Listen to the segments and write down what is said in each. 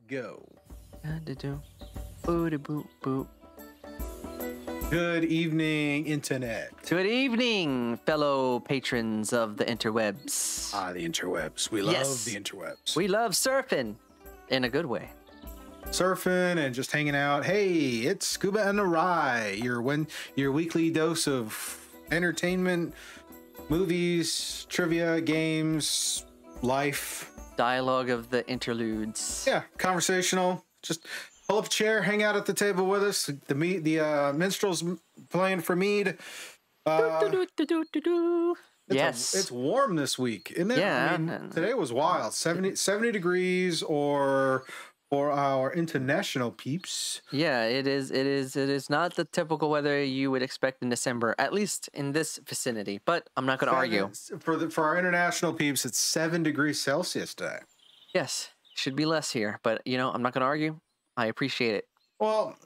Go. Good evening, Internet. Good evening, fellow patrons of the interwebs. The interwebs. We love the interwebs. We love surfing in a good way. Surfing and just hanging out. Hey, it's Scuba and The Ry, your weekly dose of entertainment, movies, trivia, games, life. Dialogue of the interludes. Yeah, conversational. Just pull up a chair, hang out at the table with us. The minstrels playing for mead. Yes, it's warm this week, isn't it? Yeah, I mean, today was wild. 70 degrees, or for our international peeps. Yeah, it is not the typical weather you would expect in December, at least in this vicinity. But I'm not going to argue. For our international peeps, it's 7 degrees Celsius today. Yes, should be less here, but I'm not going to argue. I appreciate it. Well,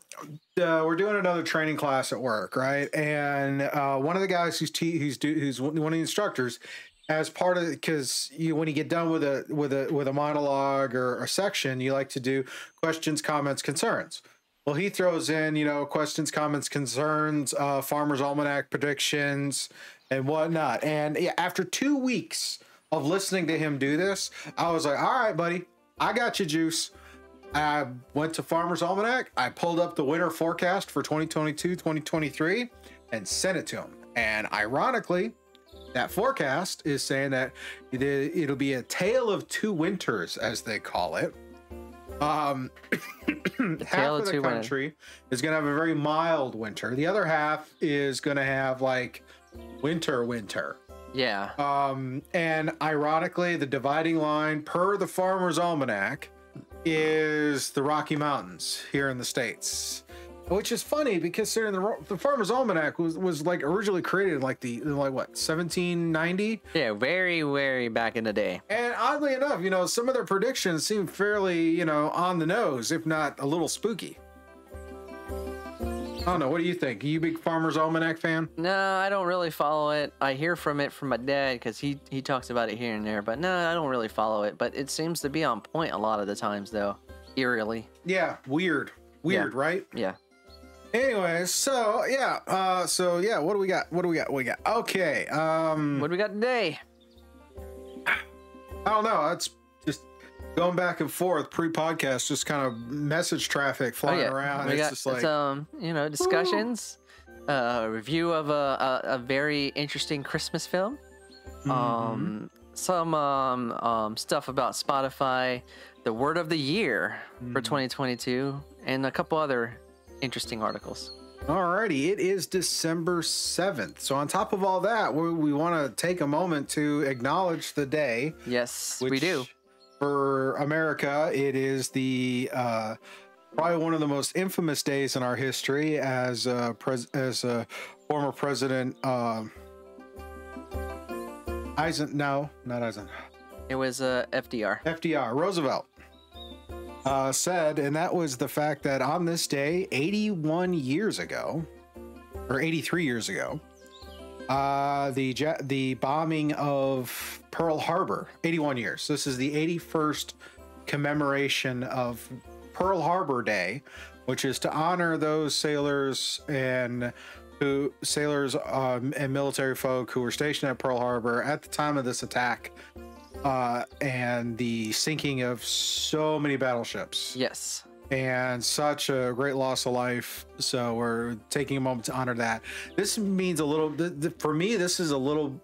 we're doing another training class at work, right? And one of the guys who's one of the instructors, as part of, because when you get done with a monologue or a section, you like to do questions, comments, concerns. Well, he throws in questions, comments, concerns, Farmer's Almanac predictions, and whatnot. And after 2 weeks of listening to him do this, I was like, all right, buddy, I got you, Juice. I went to Farmer's Almanac. I pulled up the winter forecast for 2022, 2023, and sent it to him. And ironically, that forecast is saying that it'll be a tale of two winters, as they call it. Half of the country is going to have a very mild winter. The other half is going to have like winter. Yeah. And ironically, the dividing line per the Farmer's Almanac is the Rocky Mountains here in the States, which is funny because the Farmer's Almanac was like originally created in like 1790. Yeah, very, very back in the day. And oddly enough, some of their predictions seem fairly, on the nose, if not a little spooky. I don't know. What do you think? Are you a big Farmer's Almanac fan? No, I don't really follow it. I hear from my dad because he talks about it here and there. But no, I don't really follow it. But it seems to be on point a lot of the times, though. Eerily. Yeah, weird, Yeah. right? Yeah. Anyway, so what do we got? Okay. What do we got today? I don't know. It's just going back and forth pre-podcast, just kind of message traffic flying around. It's discussions, review of a very interesting Christmas film, some stuff about Spotify, the word of the year for 2022, and a couple other interesting articles. Alrighty, it is December 7th. So on top of all that, we want to take a moment to acknowledge the day. Yes, we do. For America, it is the probably one of the most infamous days in our history as a former president It was FDR. Roosevelt said, and that was the fact that on this day, 83 years ago, the bombing of Pearl Harbor, 81 years. This is the 81st commemoration of Pearl Harbor Day, which is to honor those sailors and military folk who were stationed at Pearl Harbor at the time of this attack, and the sinking of so many battleships. Yes. And such a great loss of life. So we're taking a moment to honor that. This means a little, for me, this is a little,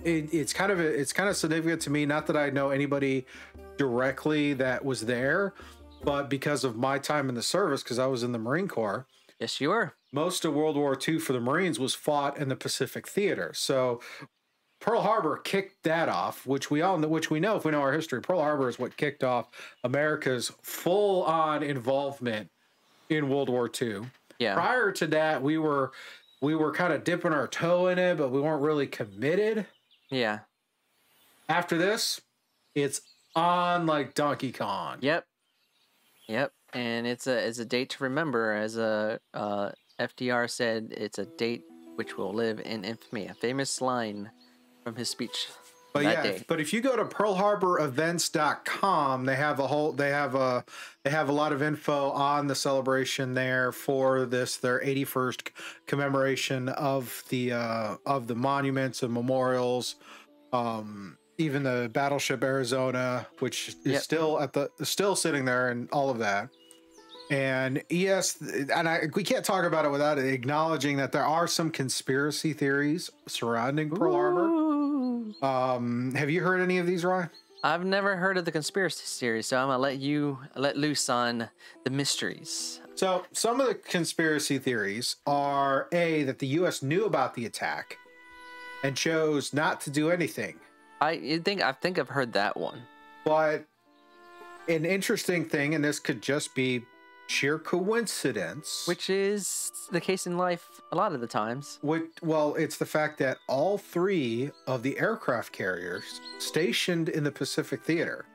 it's kind of significant to me. Not that I know anybody directly that was there, but because of my time in the service, because I was in the Marine Corps. Yes, you were. Most of World War II for the Marines was fought in the Pacific Theater. So Pearl Harbor kicked that off, which we know if we know our history. Pearl Harbor is what kicked off America's full-on involvement in World War II. Yeah. Prior to that, we were kind of dipping our toe in it, but we weren't really committed. Yeah. After this, it's on like Donkey Kong. Yep. And it's a date to remember, as FDR said. It's a date which will live in infamy. A famous line from his speech. But that yeah, day. but if you go to pearlharborevents.com, they have a lot of info on the celebration there for this, their 81st commemoration of the monuments and memorials. Even the Battleship Arizona, which is still sitting there, and all of that. And yes, we can't talk about it without acknowledging that there are some conspiracy theories surrounding Pearl Harbor. Have you heard any of these, Ryan? I've never heard of the conspiracy theory, so I'm gonna let loose on the mysteries. So some of the conspiracy theories are that the U.S. knew about the attack and chose not to do anything. I think I've heard that one. But an interesting thing, and this could just be sheer coincidence, Which is the case in life a lot of the times. Well, it's the fact that all three of the aircraft carriers stationed in the Pacific Theater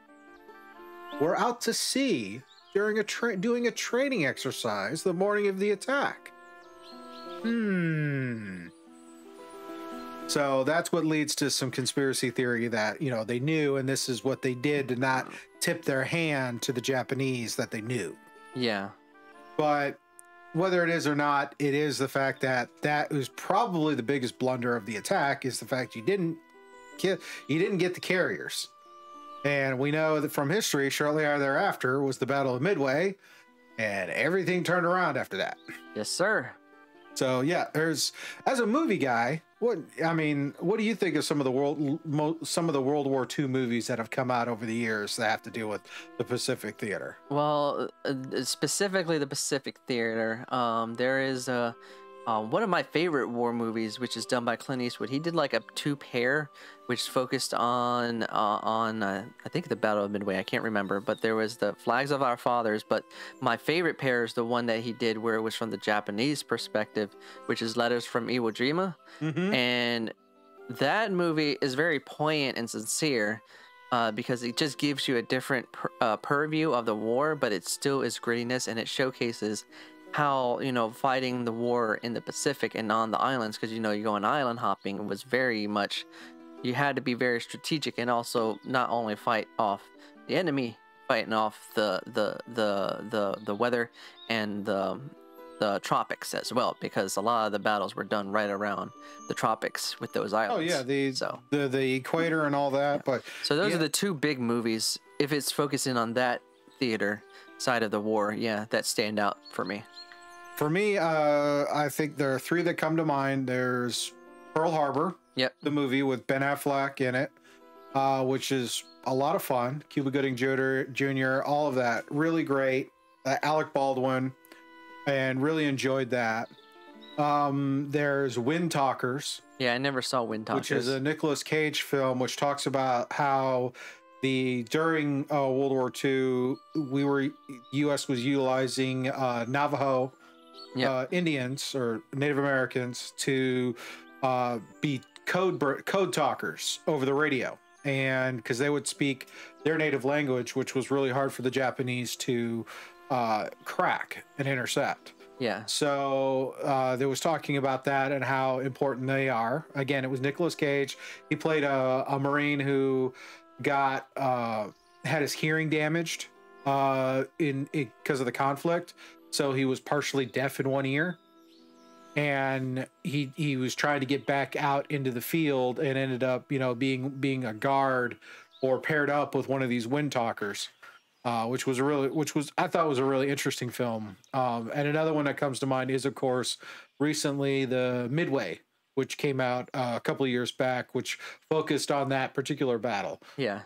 were out to sea during doing a training exercise the morning of the attack. So that's what leads to some conspiracy theory that, they knew, and this is what they did to not tip their hand to the Japanese that they knew. Yeah. But whether it is or not, it is the fact that was probably the biggest blunder of the attack, is the fact you didn't get the carriers. And we know that from history, shortly thereafter was the Battle of Midway, and everything turned around after that. Yes, sir. So yeah, as a movie guy, what do you think of some of the World War II movies that have come out over the years that have to do with the Pacific Theater? Well, specifically the Pacific Theater. There is one of my favorite war movies, which is done by Clint Eastwood. He did like a 2-pair, which focused on I think the Battle of Midway. I can't remember, but there was the Flags of Our Fathers. But my favorite pair is the one that he did where it was from the Japanese perspective, which is Letters from Iwo Jima. Mm-hmm. And that movie is very poignant and sincere. Because it just gives you a different purview of the war, but it still is grittiness, and it showcases how, fighting the war in the Pacific and on the islands, because, you go on island hopping, was very much, you had to be very strategic, and also not only fight off the enemy, fighting off the weather and the tropics as well, because a lot of the battles were done right around the tropics with those islands. Oh yeah, the equator and all that. Yeah. But so those are the two big movies, if it's focusing on that theater side of the war, that stand out for me. For me, I think there are three that come to mind. There's Pearl Harbor, the movie with Ben Affleck in it, which is a lot of fun. Cuba Gooding Jr., all of that, really great. Alec Baldwin, and really enjoyed that. There's Wind Talkers. Yeah, I never saw Wind Talkers. Which is a Nicolas Cage film, which talks about how during World War II, U.S. was utilizing Navajo Indians or Native Americans to be code talkers over the radio, and because they would speak their native language, which was really hard for the Japanese to crack and intercept. Yeah. So there was talking about that and how important they are. Again, it was Nicolas Cage. He played a Marine who got had his hearing damaged because of the conflict. So he was partially deaf in one ear, and he was trying to get back out into the field and ended up being a guard or paired up with one of these wind talkers. Which I thought was a really interesting film. And another one that comes to mind is, of course, recently the Midway, which came out a couple of years back, which focused on that particular battle. Yeah.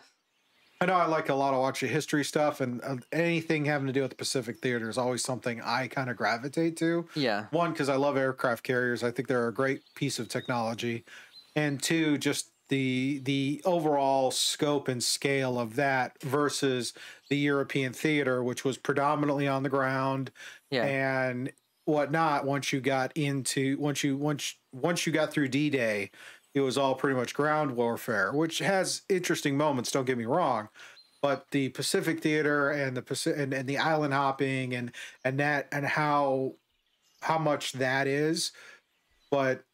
I know I like a lot of watching history stuff, and anything having to do with the Pacific Theater is always something I kind of gravitate to. Yeah. One, because I love aircraft carriers. I think they're a great piece of technology. And two, just the overall scope and scale of that versus the European theater, which was predominantly on the ground and whatnot. Once you got through D-Day, it was all pretty much ground warfare, which has interesting moments. Don't get me wrong, but the Pacific Theater and the island hopping and how much that is, but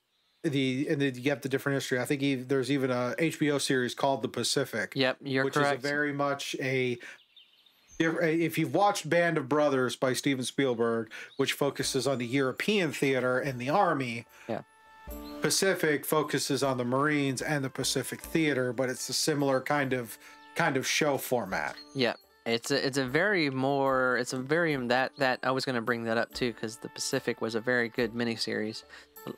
and then you have the different history. I think there's even a HBO series called The Pacific. Yep, you're which correct. is very much if you've watched Band of Brothers by Steven Spielberg, which focuses on the European theater and the army. Yeah. Pacific focuses on the Marines and the Pacific theater, but it's a similar kind of show format. Yeah. It's a very that I was going to bring that up too, because the Pacific was a very good miniseries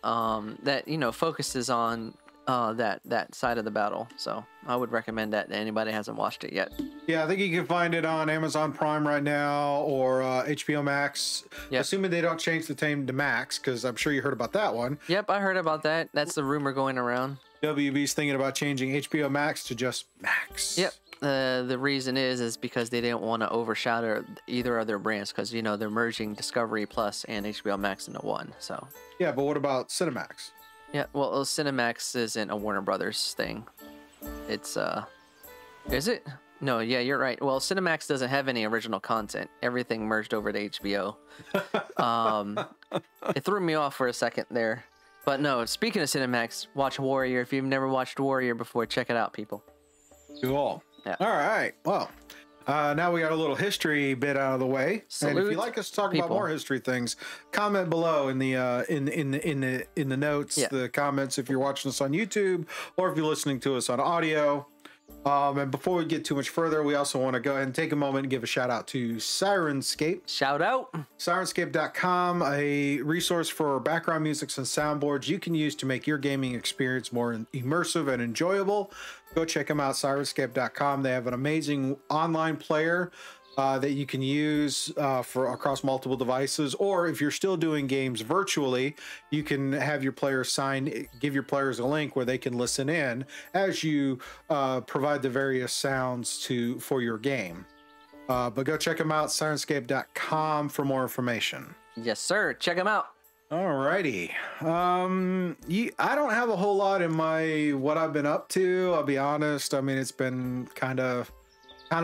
that focuses on that side of the battle. So I would recommend that to anybody who hasn't watched it yet. Yeah, I think you can find it on Amazon Prime right now or HBO Max. Yep. Assuming they don't change the name to Max, because I'm sure you heard about that one. Yep, I heard about that. That's the rumor going around. WB's thinking about changing HBO Max to just Max. Yep. The reason is because they didn't want to overshadow either of their brands, because they're merging Discovery Plus and HBO Max into one. So yeah, but what about Cinemax? Yeah, well, Cinemax isn't a Warner Brothers thing. It's is it? No, yeah, you're right. Well, Cinemax doesn't have any original content. Everything merged over to HBO. It threw me off for a second there. But no, speaking of Cinemax, watch Warrior. If you've never watched Warrior before, check it out, people. Cool. Yeah. All right. Well, now we got a little history bit out of the way. Salute, and if you'd like us to talk about more history things, comment below in the notes, the comments if you're watching us on YouTube or if you're listening to us on audio. And before we get too much further, we also want to go ahead and take a moment and give a shout out to Sirenscape. Shout out. Sirenscape.com, a resource for background musics and soundboards you can use to make your gaming experience more immersive and enjoyable. Go check them out, Sirenscape.com. They have an amazing online player that you can use for across multiple devices, or if you're still doing games virtually, you can have your players give your players a link where they can listen in as you provide the various sounds for your game. But go check them out, Sirenscape.com, for more information. Yes, sir. Check them out. Alrighty. I don't have a whole lot in what I've been up to. I'll be honest. I mean, it's been kind of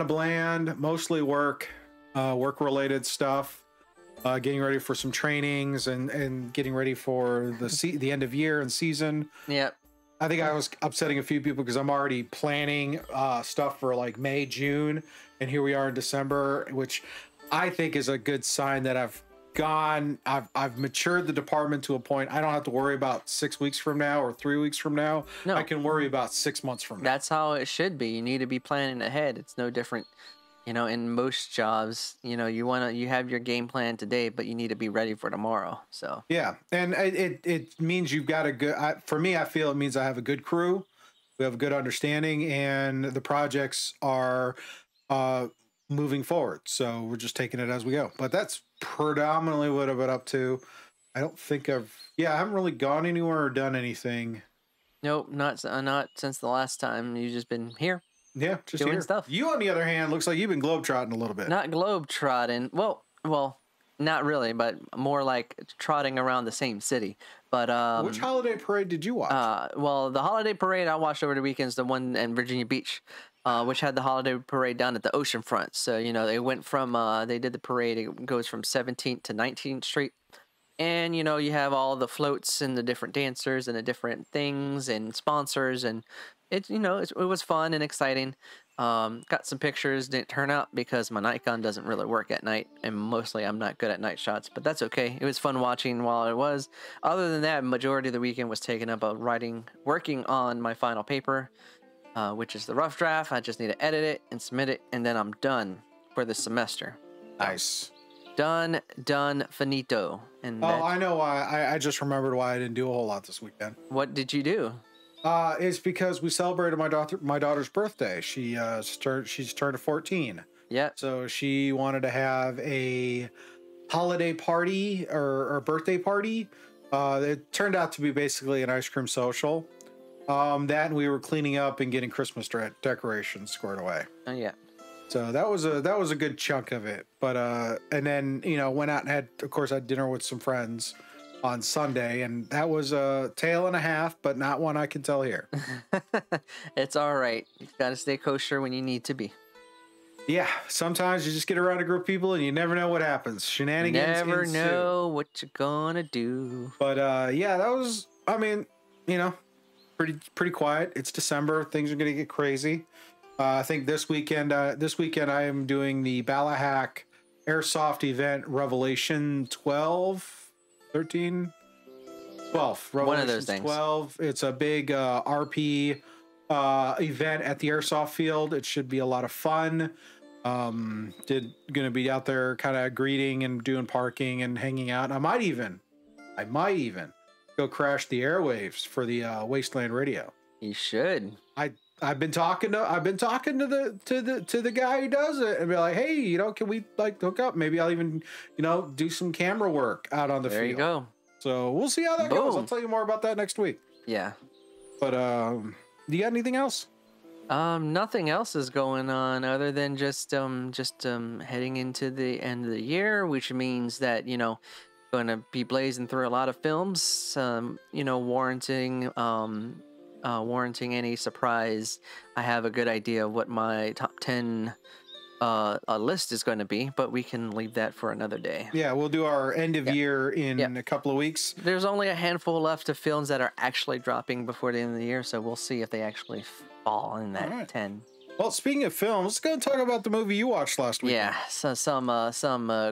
bland, mostly work related stuff, getting ready for some trainings and getting ready for the end of year and season. Yep. I think I was upsetting a few people because I'm already planning stuff for like May, June, and here we are in December, which I think is a good sign that I've matured the department to a point I don't have to worry about 6 weeks from now or 3 weeks from now. No. I can worry about 6 months from now. That's how it should be. You need to be planning ahead. It's no different, in most jobs, you have your game plan today, but you need to be ready for tomorrow. So yeah, and it means you've got a good. For me, I feel it means I have a good crew. We have a good understanding, and the projects are moving forward. So we're just taking it as we go. But that's predominantly what I've been up to. I don't think I haven't really gone anywhere or done anything. Nope, not since the last time. You've just been here. Yeah, just doing here. Stuff. You, on the other hand, looks like you've been globetrotting a little bit. Not globetrotting. Well, not really, but more like trotting around the same city. But which holiday parade did you watch? Well, the holiday parade I watched over the weekends, the one in Virginia Beach, which had the holiday parade down at the ocean front. So they went from they did the parade. It goes from 17th to 19th Street. And, you have all the floats and the different dancers and the different things and sponsors. And, it was fun and exciting. Got some pictures. Didn't turn out because my Nikon doesn't really work at night. And mostly I'm not good at night shots. But that's okay. It was fun watching while it was. Other than that, majority of the weekend was taken up of working on my final paper, which is the rough draft. I just need to edit it and submit it. And then I'm done for the semester. Nice. Done, finito. And I know why. I just remembered why I didn't do a whole lot this weekend. What did you do? It's because we celebrated my daughter's birthday. She's turned 14. Yeah. So she wanted to have a holiday party or birthday party. It turned out to be basically an ice cream social. That and we were cleaning up and getting Christmas decorations squared away. Oh yeah. So that was a good chunk of it. But and then went out and had dinner with some friends on Sunday, and that was a tale and a half, but not one I can tell here. It's all right. You got to stay kosher when you need to be. Yeah, sometimes you just get around a group of people and you never know what happens. Shenanigans never ensue. Know what you're gonna do. But yeah, that was. I mean, you know, pretty quiet. It's December. Things are going to get crazy. I think this weekend I am doing the Balahack Airsoft event Revelation 12, 13, 12. One of those things. 12. It's a big RP event at the airsoft field. It should be a lot of fun. Gonna be out there kind of greeting and doing parking and hanging out. I might even go crash the airwaves for the Wasteland Radio. You should. I've been talking to the guy who does it and be like, hey, you know, can we like hook up? Maybe I'll even, you know, do some camera work out on the field. There you go. So we'll see how that goes. I'll tell you more about that next week. Yeah. But do you got anything else? Nothing else is going on other than just heading into the end of the year, which means that, you know, going to be blazing through a lot of films, you know, warranting any surprise. I have a good idea of what my top 10 list is going to be, but we can leave that for another day. Yeah, we'll do our end of year in a couple of weeks. There's only a handful left of films that are actually dropping before the end of the year, so we'll see if they actually fall in that 10. Well, speaking of films, let's go and talk about the movie you watched last week. Yeah, so some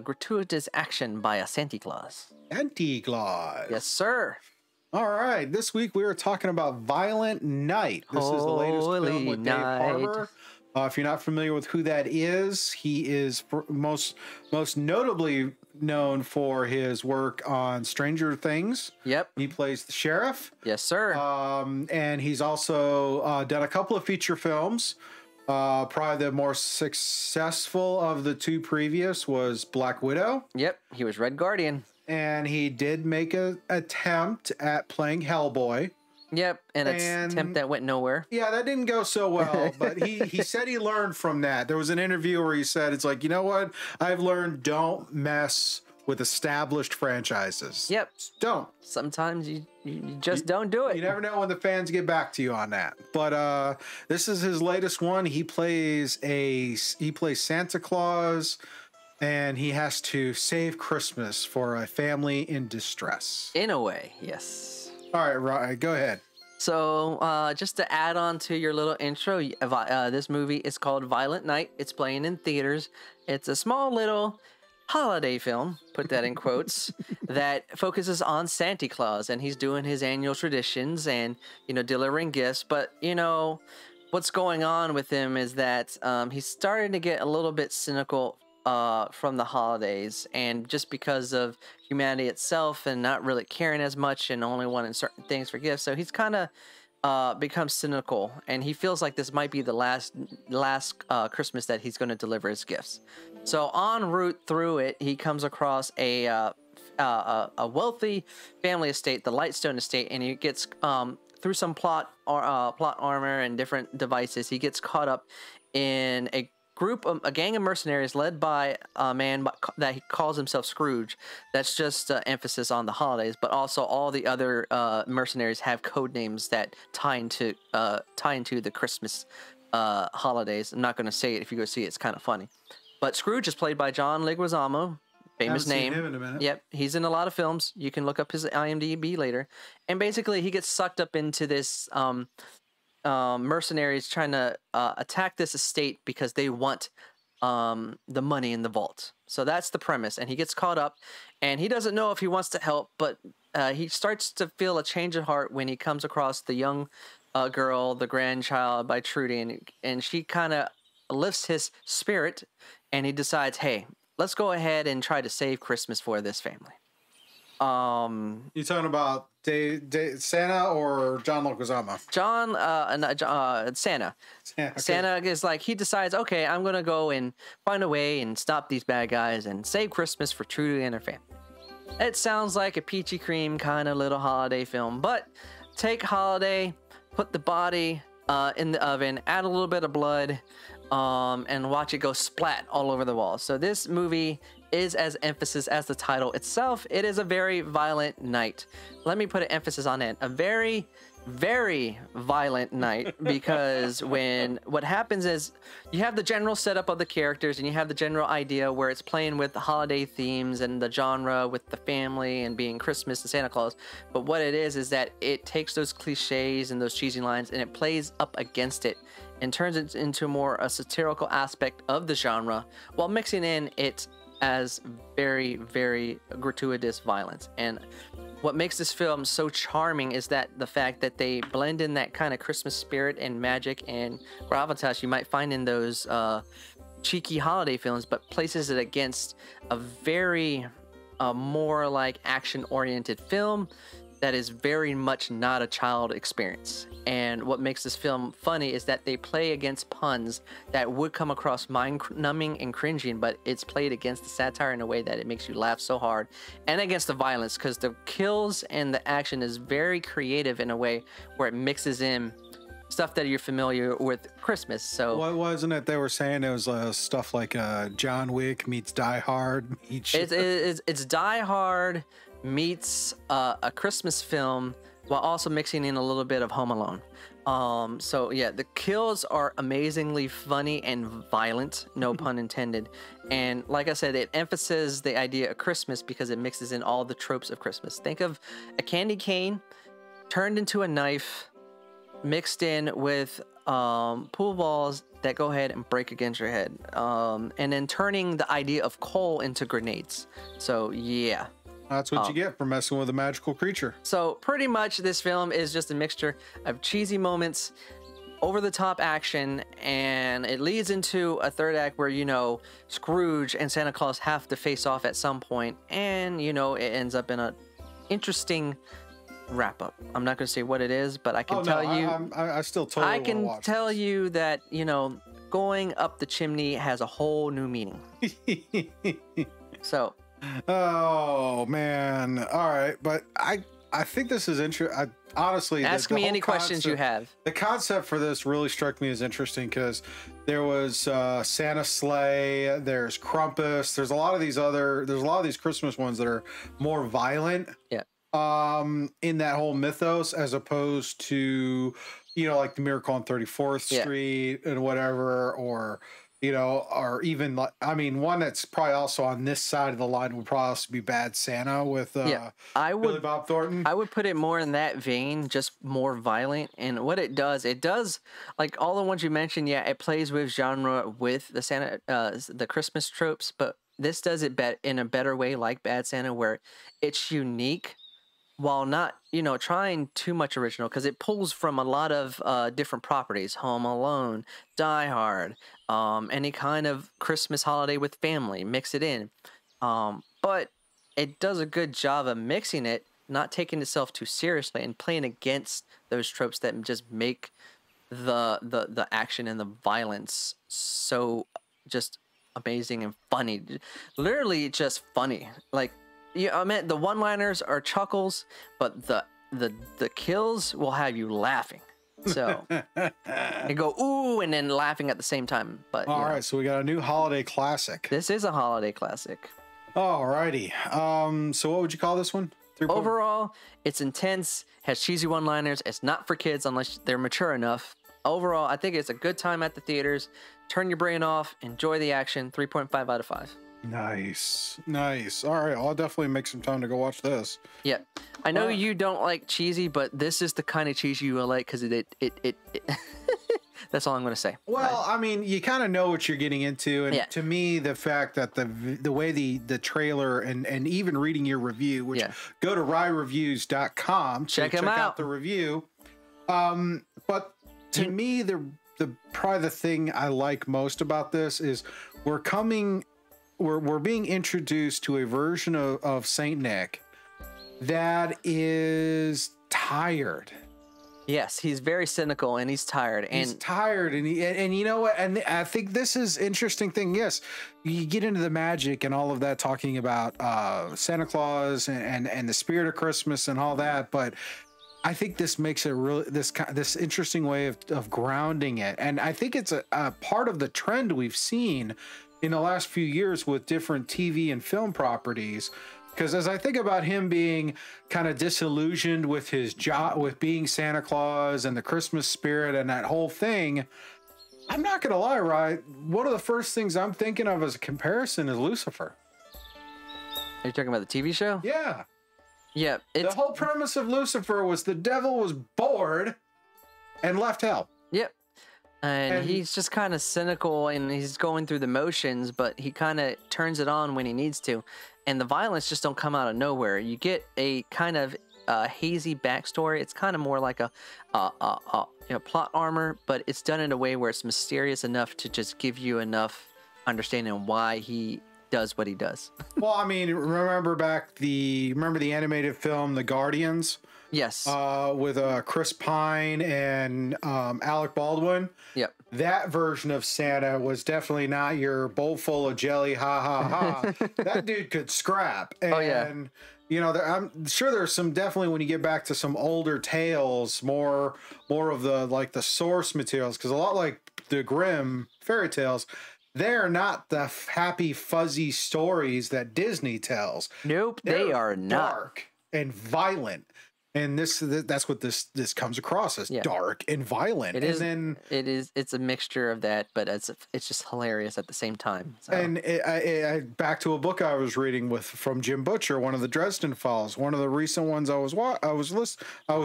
gratuitous action by a Santa Claus. Santa Claus. Yes, sir. All right, this week we are talking about Violent Night. This is the latest film with Dave Harbour. If you're not familiar with who that is, he is most notably known for his work on Stranger Things. Yep. He plays the sheriff. Yes, sir. And he's also done a couple of feature films. Probably the more successful of the two previous was Black Widow. Yep, he was Red Guardian. And he did make an attempt at playing Hellboy. Yep, and an attempt that went nowhere. Yeah, that didn't go so well, but he said he learned from that. There was an interview where he said, it's like, you know what? I've learned don't mess with established franchises. Yep. Don't. Sometimes you just don't do it. You never know when the fans get back to you on that. But this is his latest one. He plays Santa Claus, and he has to save Christmas for a family in distress. In a way, yes. All right, Ryan, go ahead. So, just to add on to your little intro, this movie is called Violent Night. It's playing in theaters. It's a small little holiday film, put that in quotes, that focuses on Santa Claus, and he's doing his annual traditions and, you know, delivering gifts. But, you know, what's going on with him is that he's starting to get a little bit cynical from the holidays, and just because of humanity itself and not really caring as much and only wanting certain things for gifts. So he's kind of becomes cynical, and he feels like this might be the last Christmas that he's going to deliver his gifts. So en route through it, he comes across a wealthy family estate, the Lightstone Estate, and he gets through some plot armor and different devices, he gets caught up in a gang of mercenaries led by a man that he calls himself Scrooge. That's just emphasis on the holidays, but also all the other mercenaries have code names that tie into the Christmas holidays. I'm not going to say it. If you go see it, it's kind of funny. But Scrooge is played by John Leguizamo, famous name. Seen him in a minute. Yep, he's in a lot of films. You can look up his IMDb later. And basically, he gets sucked up into this mercenaries trying to attack this estate because they want the money in the vault. So that's the premise, and he gets caught up, and he doesn't know if he wants to help, but he starts to feel a change of heart when he comes across the young girl, the grandchild by Trudy, and she kind of lifts his spirit, and he decides, hey, let's go ahead and try to save Christmas for this family. You talking about Santa or John Leguizamo? Santa. Okay. Santa is like, he decides, okay, I'm gonna go and find a way and stop these bad guys and save Christmas for Trudy and her family. It sounds like a peachy cream kind of little holiday film, but take holiday, put the body in the oven, add a little bit of blood, and watch it go splat all over the wall. So this movie is as emphasis as the title itself. It is a very violent night. Let me put an emphasis on it. A very very violent night because what happens is you have the general setup of the characters and you have the general idea where it's playing with the holiday themes and the genre with the family and being Christmas and Santa Claus. But what it is that it takes those cliches and those cheesy lines and it plays up against it and turns it into more a satirical aspect of the genre while mixing in it as very, very gratuitous violence. And what makes this film so charming is that the fact that they blend in that kind of Christmas spirit and magic and gravitas you might find in those cheeky holiday films, but places it against a very more like action-oriented film that is very much not a child experience. And what makes this film funny is that they play against puns that would come across mind-numbing and cringing, but it's played against the satire in a way that it makes you laugh so hard, and against the violence, because the kills and the action is very creative in a way where it mixes in stuff that you're familiar with Christmas. So what wasn't it they were saying? It was stuff like John Wick meets Die Hard. It's Die Hard meets a Christmas film while also mixing in a little bit of Home Alone. So yeah, the kills are amazingly funny and violent, no pun intended. And like I said, it emphasizes the idea of Christmas because it mixes in all the tropes of Christmas. Think of a candy cane turned into a knife, mixed in with pool balls that go ahead and break against your head, and then turning the idea of coal into grenades. So yeah. That's what you get for messing with a magical creature. So pretty much this film is just a mixture of cheesy moments, over-the-top action, and it leads into a third act where, you know, Scrooge and Santa Claus have to face off at some point, and, you know, it ends up in a interesting wrap-up. I'm not going to say what it is, but I can tell you... I still totally I can tell you that, you know, going up the chimney has a whole new meaning. So... Oh man! All right, but I think this is interesting. Honestly, ask me any questions you have. The concept for this really struck me as interesting because there was Santa sleigh, there's Krampus, there's a lot of these Christmas ones that are more violent. Yeah. In that whole mythos, as opposed to, you know, like the Miracle on 34th Street and whatever, or. You know, or even, I mean, one that's probably also on this side of the line would probably also be Bad Santa with Billy Bob Thornton. I would put it more in that vein, just more violent. And what it does, like all the ones you mentioned, yeah, it plays with genre with the Santa, the Christmas tropes, but this does it in a better way, like Bad Santa, where it's unique while not, you know, trying too much original, because it pulls from a lot of different properties. Home Alone, Die Hard, any kind of Christmas holiday with family, mix it in. But it does a good job of mixing it, not taking itself too seriously, and playing against those tropes that just make the action and the violence so just amazing and funny. Literally just funny. Like, yeah, I mean, the one-liners are chuckles, but the kills will have you laughing. So you go ooh, and then laughing at the same time. But all right, so we got a new holiday classic. This is a holiday classic. All righty. So what would you call this one? Overall, it's intense, has cheesy one-liners. It's not for kids unless they're mature enough. Overall, I think it's a good time at the theaters. Turn your brain off, enjoy the action. 3.5 out of 5. Nice. All right, I'll definitely make some time to go watch this. Yeah, I know you don't like cheesy, but this is the kind of cheesy you will like because it That's all I'm going to say. Well, I mean, you kind of know what you're getting into, and to me, the fact that the way the trailer and even reading your review, which go to ryreviews.com, check out the review. But to me, the probably the thing I like most about this is we're being introduced to a version of Saint Nick that is tired. Yes, he's very cynical and he's tired. And you know what? And I think this is interesting thing. Yes, you get into the magic and all of that, talking about Santa Claus and the spirit of Christmas and all that, but I think this makes it really this interesting way of grounding it. And I think it's a part of the trend we've seen in the last few years with different TV and film properties Because as I think about him being kind of disillusioned with his job, with being Santa Claus and the Christmas spirit and that whole thing, I'm not going to lie, right? One of the first things I'm thinking of as a comparison is Lucifer. Are you talking about the TV show? Yeah. Yeah. The whole premise of Lucifer was the devil was bored and left hell. Yep. And he's just kind of cynical and he's going through the motions, but he kind of turns it on when he needs to. And the violence just don't come out of nowhere. You get a kind of hazy backstory. It's kind of more like a plot armor, but it's done in a way where it's mysterious enough to just give you enough understanding why he does what he does. Well, I mean, remember the animated film The Guardians? Yes. With Chris Pine and Alec Baldwin. Yep. That version of Santa was definitely not your bowl full of jelly, ha ha ha. That dude could scrap. And, oh yeah. You know, I'm sure there's some, definitely when you get back to some older tales, more of the like the source materials, because a lot like the Grimm fairy tales, they're not the happy fuzzy stories that Disney tells. Nope, they are not. Dark and violent. And that's what this comes across as, dark and violent. It's a mixture of that, but it's just hilarious at the same time. So. And back to a book I was reading from Jim Butcher, one of the Dresden Files. One of the recent ones I was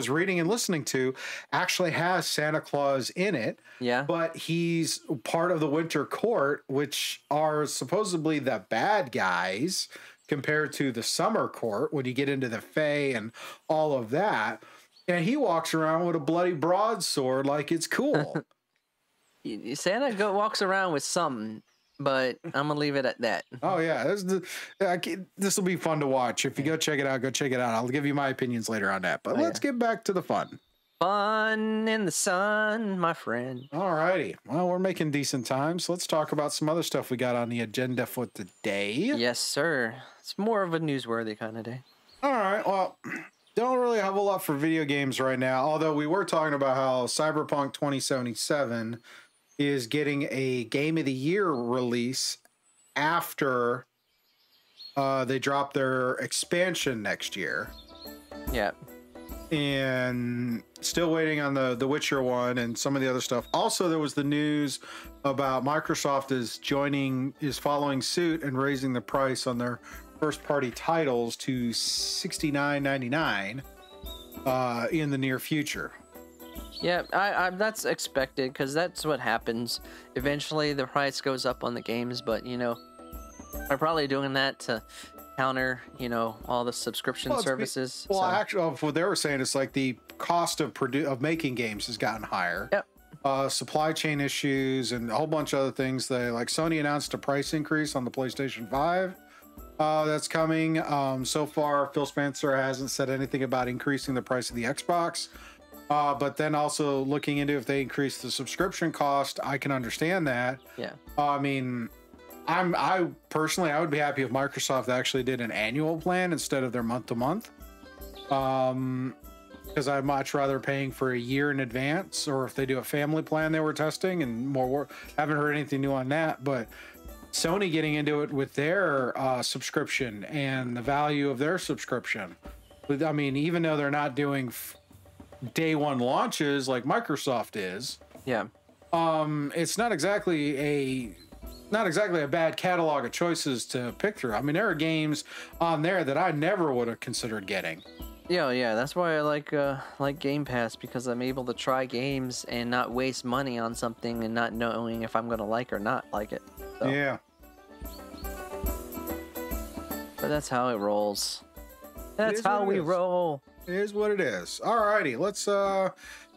reading and listening to actually has Santa Claus in it. Yeah. But he's part of the Winter Court, which are supposedly the bad guys, compared to the Summer Court when you get into the Fae and all of that. And he walks around with a bloody broadsword like it's cool. Santa walks around with something, but I'm going to leave it at that. Oh, yeah. This will be fun to watch. If you go check it out, go check it out. I'll give you my opinions later on that. But let's get back to the fun. Fun in the sun, my friend. All righty. Well, we're making decent time, so let's talk about some other stuff we got on the agenda for today. Yes, sir. It's more of a newsworthy kind of day. All right. Well, don't really have a lot for video games right now, although we were talking about how Cyberpunk 2077 is getting a Game of the Year release after they drop their expansion next year. Yeah. And still waiting on the Witcher one and some of the other stuff. Also, there was the news about Microsoft is following suit and raising the price on their first party titles to $69.99 in the near future. Yeah, I that's expected because that's what happens. Eventually, the price goes up on the games, but they're probably doing that to counter, all the subscription services. Actually, what they were saying is like the cost of making games has gotten higher. Yep. Supply chain issues and a whole bunch of other things. Sony announced a price increase on the PlayStation 5 that's coming. So far, Phil Spencer hasn't said anything about increasing the price of the Xbox. But then also looking into if they increase the subscription cost, I can understand that. Yeah. I mean, I personally would be happy if Microsoft actually did an annual plan instead of their month-to-month. Because I'd much rather paying for a year in advance, or if they do a family plan they were testing and more work. Haven't heard anything new on that, but Sony getting into it with their subscription and the value of their subscription. I mean, even though they're not doing day one launches like Microsoft is, yeah, it's not exactly a bad catalog of choices to pick through. I mean, there are games on there that I never would have considered getting. Yeah, that's why I like Game Pass, because I'm able to try games and not waste money on something and not knowing if I'm gonna like or not like it. So. Yeah. But that's how it rolls. That's how we roll. It is what it is. Alrighty, let's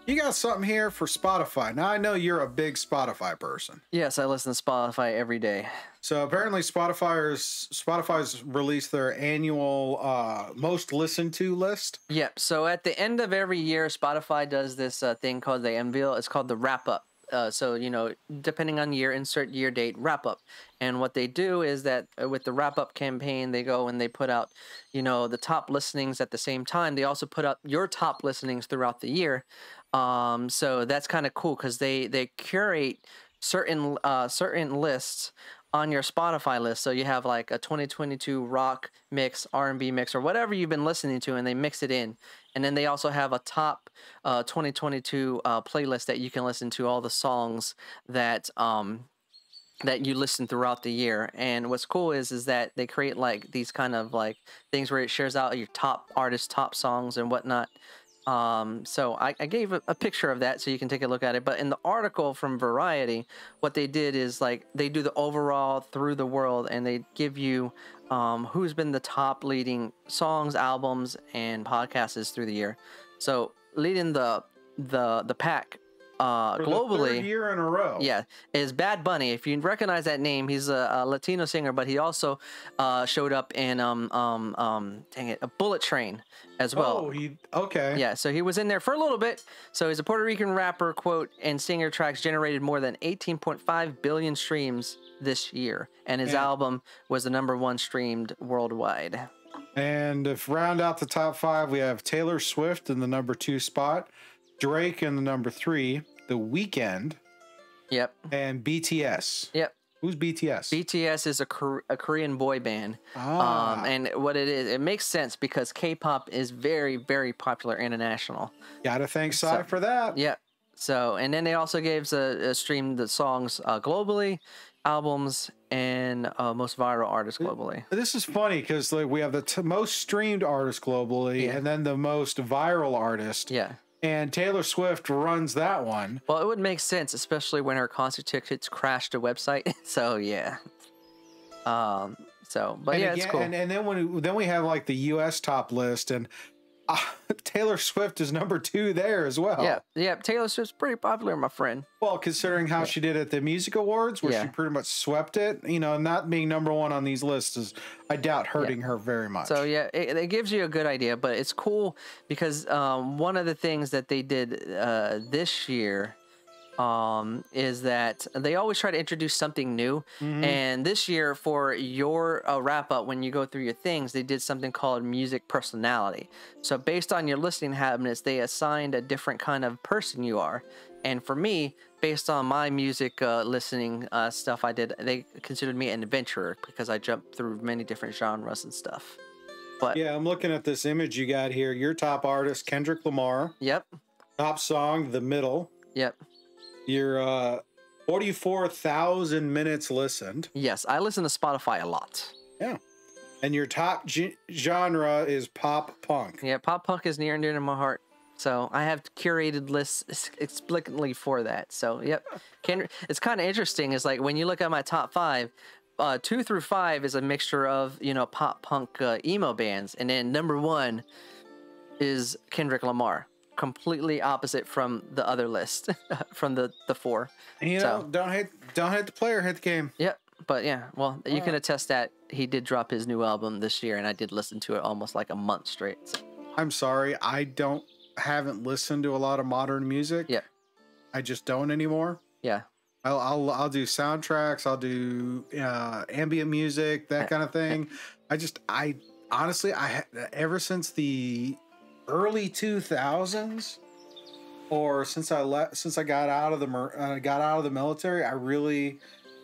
you got something here for Spotify. Now I know you're a big Spotify person. Yes, I listen to Spotify every day. So apparently Spotify's released their annual most listened to list. Yep. So at the end of every year, Spotify does this thing called the unveil. It's called the wrap up. So, depending on year, insert year date, wrap up. And what they do is that with the wrap up campaign, they go and they put out, the top listenings at the same time. They also put out your top listenings throughout the year. So that's kind of cool because they curate certain lists on your Spotify list. So you have like a 2022 rock mix, R&B mix, or whatever you've been listening to, and they mix it in. And then they also have a top 2022 playlist that you can listen to all the songs that that you listen throughout the year. And what's cool is that they create like these kind of like things where it shares out your top artists, top songs, and whatnot. So I gave a picture of that so you can take a look at it. But in the article from Variety, what they did is like they do the overall through the world, and they give you who's been the top leading songs, albums, and podcasts through the year. So leading the pack For globally, the third year in a row. yeah, is Bad Bunny. If you recognize that name, he's a Latino singer, but he also showed up in dang it, a Bullet Train as well. Oh, okay. Yeah, so he was in there for a little bit. So he's a Puerto Rican rapper, quote, and singer. Tracks generated more than 18.5 billion streams this year, and his album was the #1 streamed worldwide. And to round out the top 5, we have Taylor Swift in the #2 spot, Drake in the #3, The Weeknd, Yep. and BTS. Yep. Who's BTS? BTS is a Korean boy band. And what it is, it makes sense because K-pop is very, very popular international. Gotta thank Psy for that. Yep. So, and then they also gave a stream the songs globally, albums, and most viral artists globally. This is funny because like we have the most streamed artist globally, and then the most viral artist. Yeah. And Taylor Swift runs that one. Well, it would make sense, especially when her concert tickets crashed the website. So yeah. But yeah, it's cool. And then we have like the U.S. top list, and Taylor Swift is #2 there as well. Yeah, yeah. Taylor Swift's pretty popular, my friend. Well, considering how she did at the music awards, where she pretty much swept it, not being #1 on these lists is, I doubt, hurting her very much. So yeah, it gives you a good idea, but it's cool because one of the things that they did this year is that they always try to introduce something new. And this year, for your wrap up, when you go through your things, they did something called music personality. So based on your listening habits, they assigned a different kind of person you are. And for me, based on my music listening stuff I did, they considered me an adventurer because I jumped through many different genres and stuff. But yeah, I'm looking at this image you got here. Your top artist, Kendrick Lamar. Yep. Top song, The Middle. Yep. Your 44,000 minutes listened. Yes, I listen to Spotify a lot. Yeah. And your top genre is pop punk. Yeah, pop punk is near and dear to my heart. So I have curated lists explicitly for that. So, yep. It's kind of interesting. It's like when you look at my top 5, 2 through 5 is a mixture of, pop punk emo bands. And then #1 is Kendrick Lamar. Completely opposite from the other list, from the 4. Don't hate the player, hit the game. Yep. But yeah, well, you can attest that he did drop his new album this year, and I did listen to it almost like a month straight. So. I'm sorry, I haven't listened to a lot of modern music. Yeah. I just don't anymore. Yeah. I'll do soundtracks. I'll do ambient music, that kind of thing. I honestly, ever since the early 2000s, or since I got out of the military, I really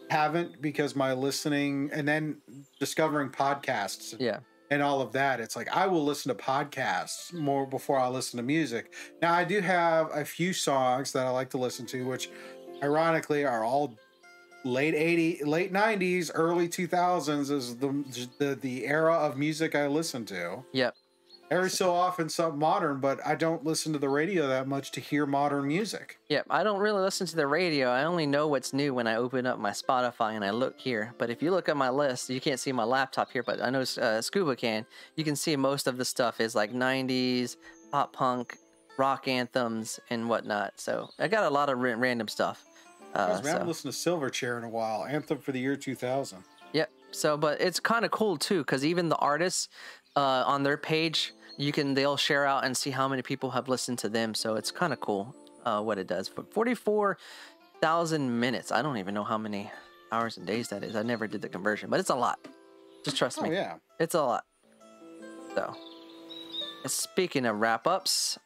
haven't, because my listening and then discovering podcasts. Yeah. And all of that, it's like I will listen to podcasts more before I listen to music. Now, I do have a few songs that I like to listen to, which ironically are all late 90s, early 2000s is the era of music I listen to. Yep. Every so often something modern, but I don't listen to the radio that much to hear modern music. Yep, I don't really listen to the radio. I only know what's new when I open up my Spotify and I look here. But if you look at my list, you can't see my laptop here, but I know Scuba can. You can see most of the stuff is like 90s, pop punk, rock anthems, and whatnot. So I got a lot of random stuff. I haven't listened to Silverchair in a while. Anthem for the year 2000. Yep. So, but it's kind of cool too, because even the artists on their page, they'll share out and see how many people have listened to them. So it's kind of cool what it does. For 44,000 minutes, I don't even know how many hours and days that is. I never did the conversion, but it's a lot. Just trust me. Oh yeah, it's a lot. So, speaking of wrap ups.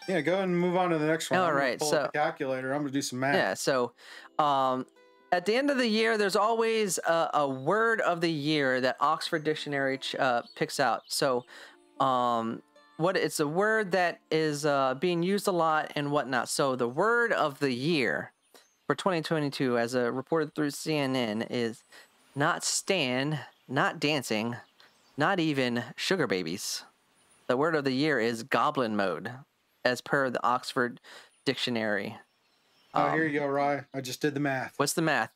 Yeah, go ahead and move on to the next one. All right, pull up the calculator. I'm gonna do some math. Yeah, so at the end of the year, there's always a word of the year that Oxford Dictionary picks out. So, it's a word that is being used a lot and whatnot. So the word of the year for 2022, as reported through CNN, is not stan, not dancing, not even sugar babies. The word of the year is goblin mode, as per the Oxford Dictionary. Oh, here you go, Ry. I just did the math. What's the math?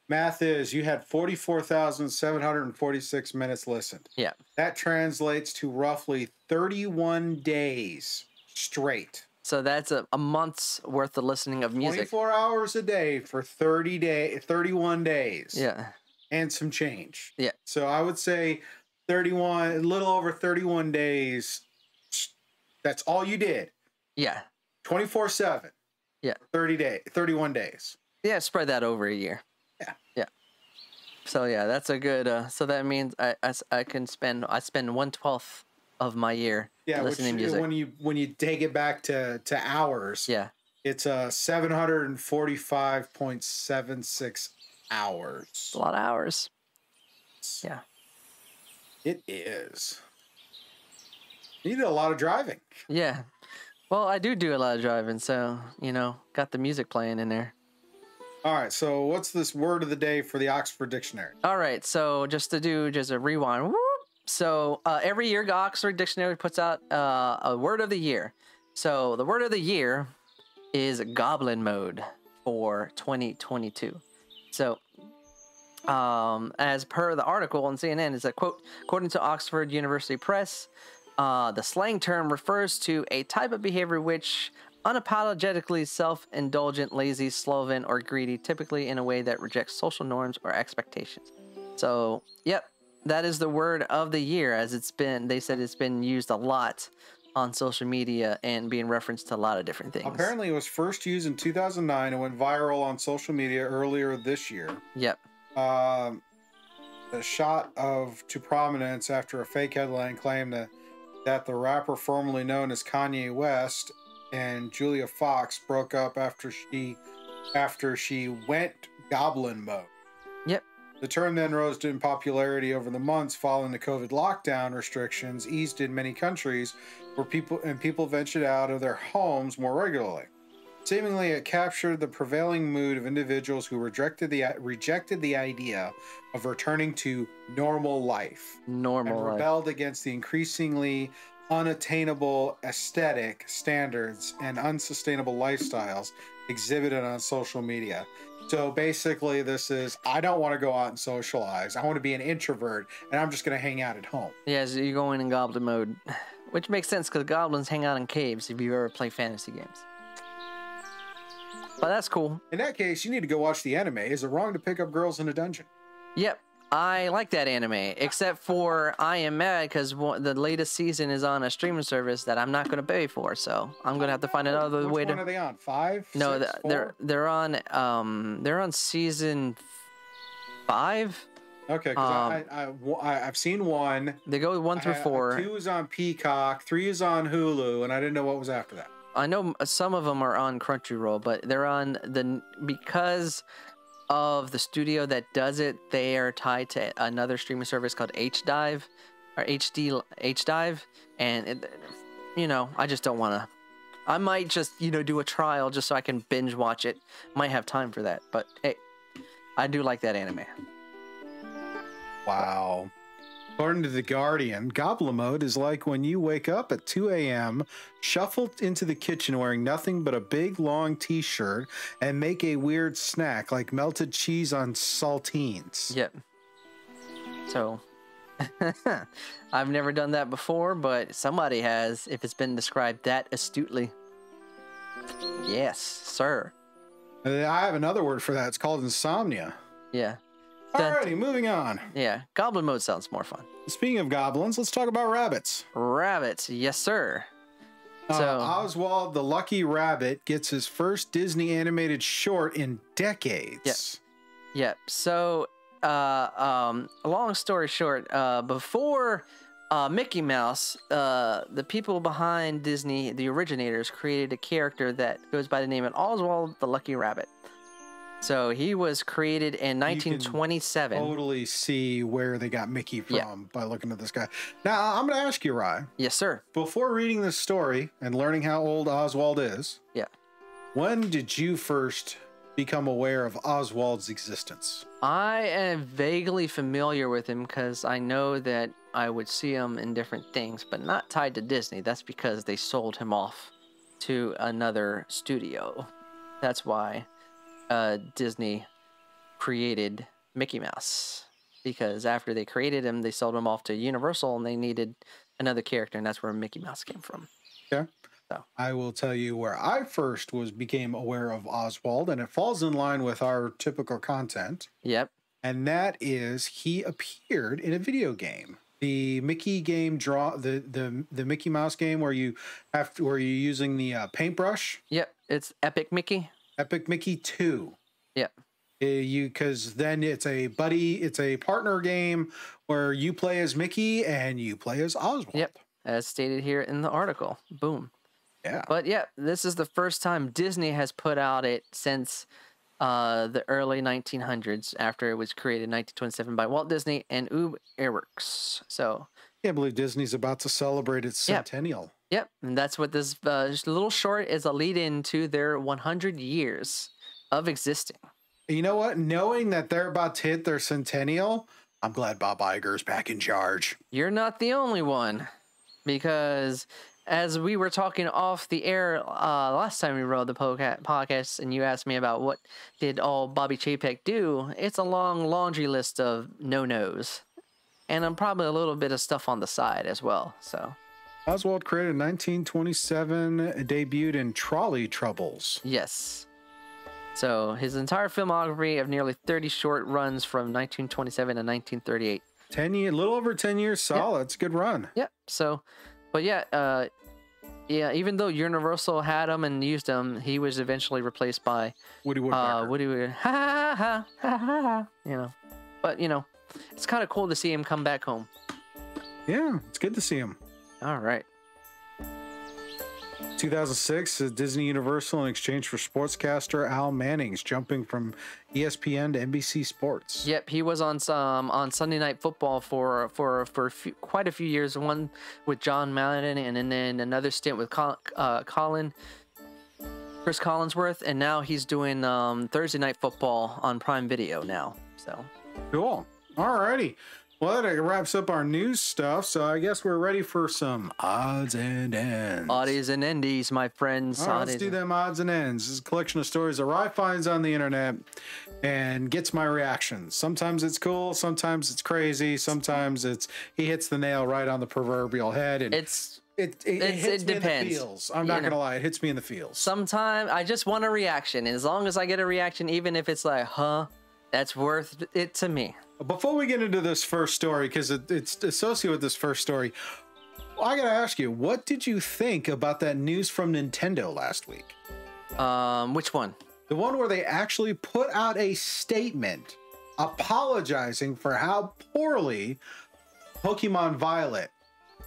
Math is you had 44,746 minutes listened. Yeah. That translates to roughly 31 days straight. So that's a month's worth of listening of music. 24 hours a day for 31 days. Yeah. And some change. Yeah. So I would say a little over 31 days. That's all you did. Yeah. 24/7. Yeah. 31 days. Yeah, spread that over a year. Yeah. Yeah. So yeah, that's a good so that means I spend 1/12 of my year listening to music. When you take it back to hours, yeah. It's 745.76 hours. It's a lot of hours. Yeah. It is. You did a lot of driving. Yeah. Well, I do a lot of driving, so, got the music playing in there. All right, so what's this word of the day for the Oxford Dictionary? All right, so just a rewind. Whoop. So every year, the Oxford Dictionary puts out a word of the year. So the word of the year is goblin mode for 2022. So as per the article on CNN, is a quote, according to Oxford University Press, the slang term refers to a type of behavior which unapologetically self-indulgent, lazy, sloven, or greedy, typically in a way that rejects social norms or expectations. So, yep, that is the word of the year, as they said it's been used a lot on social media and being referenced to a lot of different things. Apparently, it was first used in 2009 and went viral on social media earlier this year. Yep. The shot to prominence after a fake headline claimed that the rapper formerly known as Kanye West and Julia Fox broke up after she went goblin mode. Yep. The term then rose in popularity over the months following the COVID lockdown restrictions eased in many countries, where people ventured out of their homes more regularly. Seemingly, it captured the prevailing mood of individuals who rejected the idea of returning to normal life. And rebelled against the increasingly unattainable aesthetic standards and unsustainable lifestyles exhibited on social media. So basically, this is, I don't want to go out and socialize. I want to be an introvert, and I'm just going to hang out at home. Yeah, so you're going in goblin mode, which makes sense because goblins hang out in caves if you ever play fantasy games. But that's cool. In that case, you need to go watch the anime. Is it wrong to pick up girls in a dungeon? Yep. I like that anime, except for I am mad because the latest season is on a streaming service that I'm not going to pay for, so I'm going to have to find another way to... Which one are they on? 5? No, 6, 4? they're on season 5. Okay, because I've seen 1. They go 1 through 4. 2 is on Peacock, 3 is on Hulu, and I didn't know what was after that. I know some of them are on Crunchyroll, but they're on because of the studio that does it, they are tied to another streaming service called HDive, and I just don't want to. I might just do a trial just so I can binge watch it. Might have time for that, but hey, I do like that anime. Wow. According to The Guardian, goblin mode is like when you wake up at 2 a.m., shuffle into the kitchen wearing nothing but a big, long t-shirt, and make a weird snack like melted cheese on saltines. Yep. So, I've never done that before, but somebody has, if it's been described that astutely. Yes, sir. I have another word for that. It's called insomnia. Yeah. Alrighty, moving on. Yeah, goblin mode sounds more fun. Speaking of goblins, let's talk about rabbits. Rabbits, yes, sir. So Oswald the Lucky Rabbit gets his first Disney animated short in decades. Yep. So, long story short, before Mickey Mouse, the people behind Disney, the originators, created a character that goes by the name of Oswald the Lucky Rabbit. So he was created in 1927. Totally see where they got Mickey from by looking at this guy. Now, I'm going to ask you, Ry. Yes, sir. Before reading this story and learning how old Oswald is, when did you first become aware of Oswald's existence? I am vaguely familiar with him because I know that I would see him in different things, but not tied to Disney. That's because they sold him off to another studio. That's why Disney created Mickey Mouse, because after they created him, they sold him off to Universal and they needed another character, and that's where Mickey Mouse came from. Yeah. So I will tell you where I first became aware of Oswald, and it falls in line with our typical content. Yep. And that is he appeared in a video game. The Mickey game the Mickey Mouse game where you're using the paintbrush. Yep, it's Epic Mickey. Epic Mickey 2. Yep. Because then it's a partner game where you play as Mickey and you play as Oswald. Yep, as stated here in the article. Boom. Yeah. But yeah, this is the first time Disney has put out it since the early 1900s, after it was created in 1927 by Walt Disney and Ub Iwerks. So I can't believe Disney's about to celebrate its centennial. Yep, and that's what this little short is, a lead-in to their 100 years of existing. You know what? Knowing that they're about to hit their centennial, I'm glad Bob Iger's back in charge. You're not the only one, because as we were talking off the air last time we wrote the podcast, and you asked me about what did all Bobby Chapek do, it's a long laundry list of no-nos. And probably a little bit of stuff on the side as well. So Oswald created in 1927, debuted in Trolley Troubles. Yes. So his entire filmography of nearly 30 short runs from 1927 to 1938. 10 years, a little over 10 years solid. It's a good run. Yep. So, but yeah, even though Universal had him and used him, he was eventually replaced by Woody Woodpecker. Woody Woodpecker. Ha ha ha ha ha ha. You know, but you know, it's kind of cool to see him come back home. Yeah, it's good to see him. All right. 2006, Disney Universal in exchange for sportscaster Al Manning's jumping from ESPN to NBC Sports. Yep, he was on Sunday Night Football for quite a few years. One with John Madden, and then another stint with Chris Collinsworth, and now he's doing Thursday Night Football on Prime Video now. So cool. Alrighty. Well, that wraps up our news stuff, so I guess we're ready for some odds and ends. Oddies and endies, my friends. All right, let's do them odds and ends. This is a collection of stories that Ry finds on the internet and gets my reactions. Sometimes it's cool, sometimes it's crazy, sometimes he hits the nail right on the proverbial head. And it hits me depends. in the feels. I'm not going to lie, it hits me in the feels. Sometimes I just want a reaction, and as long as I get a reaction, even if it's like, huh, that's worth it to me. Before we get into this first story, because it's associated with this first story, I gotta ask you, what did you think about that news from Nintendo last week? Which one? The one where they actually put out a statement apologizing for how poorly Pokemon Violet.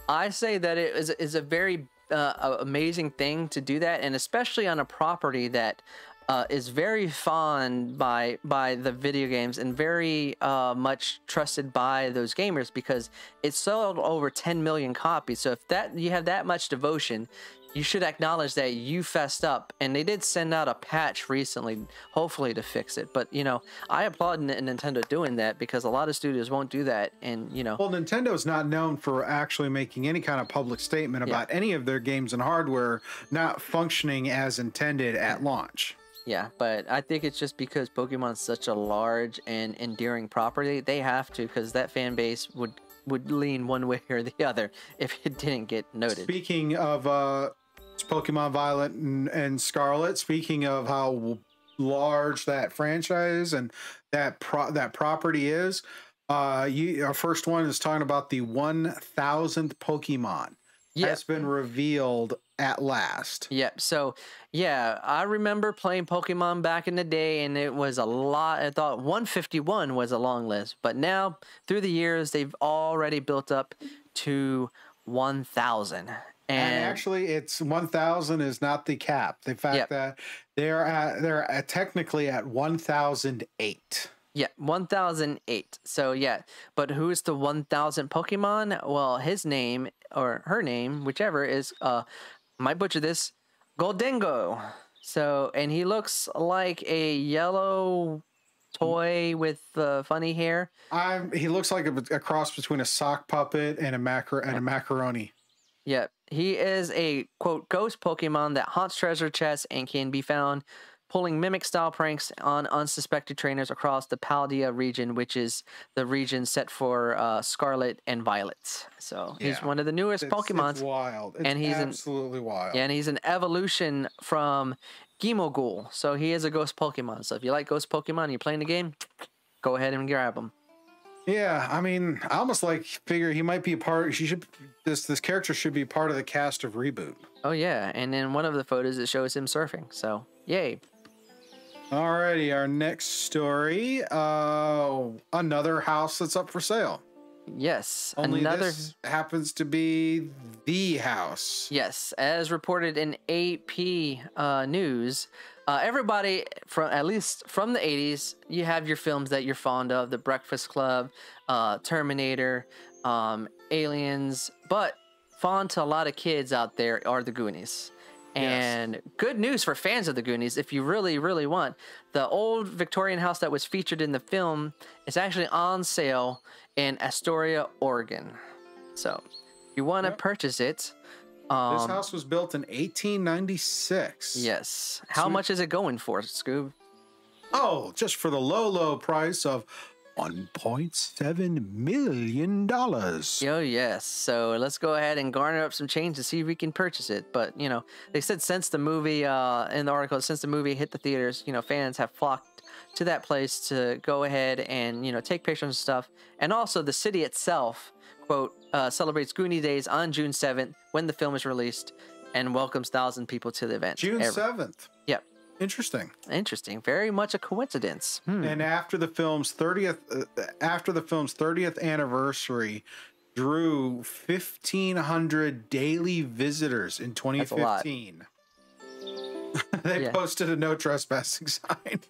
I say that it is a very amazing thing to do that, and especially on a property that is very fond by the video games and very much trusted by those gamers, because it sold over 10 million copies. So if you have that much devotion, you should acknowledge that you fessed up. And they did send out a patch recently, hopefully to fix it. But I applaud Nintendo doing that, because a lot of studios won't do that. And well, Nintendo's not known for actually making any kind of public statement about any of their games and hardware not functioning as intended at launch. Yeah, but I think it's just because Pokemon's such a large and endearing property, they have to, because that fan base would lean one way or the other if it didn't get noted. Speaking of Pokemon Violet and Scarlet, speaking of how large that franchise and that property is, our first one is talking about the 1,000th Pokemon. Has been revealed at last. Yep. So, yeah, I remember playing Pokemon back in the day, and it was a lot. I thought 151 was a long list, but now through the years, they've already built up to 1,000. And actually, it's 1,000 is not the cap. The fact that they're technically at 1,008. Yeah, 1,008. So yeah, but who's the 1,000 Pokemon? Well, his name or her name, whichever, is might butcher this, Goldengo. So, and he looks like a yellow toy with funny hair. He looks like a cross between a sock puppet and a macaroni. Yeah, he is a, quote, ghost Pokemon that haunts treasure chests and can be found pulling mimic-style pranks on unsuspected trainers across the Paldea region, which is the region set for Scarlet and Violet. So he's one of the newest Pokemon. It's wild. It's and he's absolutely wild. Yeah, and he's an evolution from Gimoghoul. So he is a ghost Pokemon. So if you like ghost Pokemon and you're playing the game, go ahead and grab him. Yeah, I mean, I almost figure he might be a part. This character should be part of the cast of Reboot. Oh yeah, and in one of the photos it shows him surfing. So yay! Alrighty, our next story. Another house that's up for sale. Yes, Only this happens to be the house. Yes, as reported in AP News. Everybody at least from the 80s, you have your films that you're fond of, The Breakfast Club, Terminator, Aliens, but fond to a lot of kids out there are the Goonies. And good news for fans of the Goonies, if you really, really want. The old Victorian house that was featured in the film is actually on sale in Astoria, Oregon. So if you want to purchase it, this house was built in 1896. Yes. How much is it going for, Scoob? Oh, just for the low price of $1.7 million. Oh, yes. So let's go ahead and garner up some change to see if we can purchase it. But, you know, they said since the movie, in the article, since the movie hit the theaters, you know, fans have flocked to that place to go ahead and, you know, take pictures and stuff. And also the city itself, quote, celebrates Goonie Days on June 7th when the film is released and welcomes 1,000 people to the event. June 7th. Yep. Interesting. Very much a coincidence. And after the film's 30th anniversary drew 1,500 daily visitors in 2015. They posted a no trespassing sign.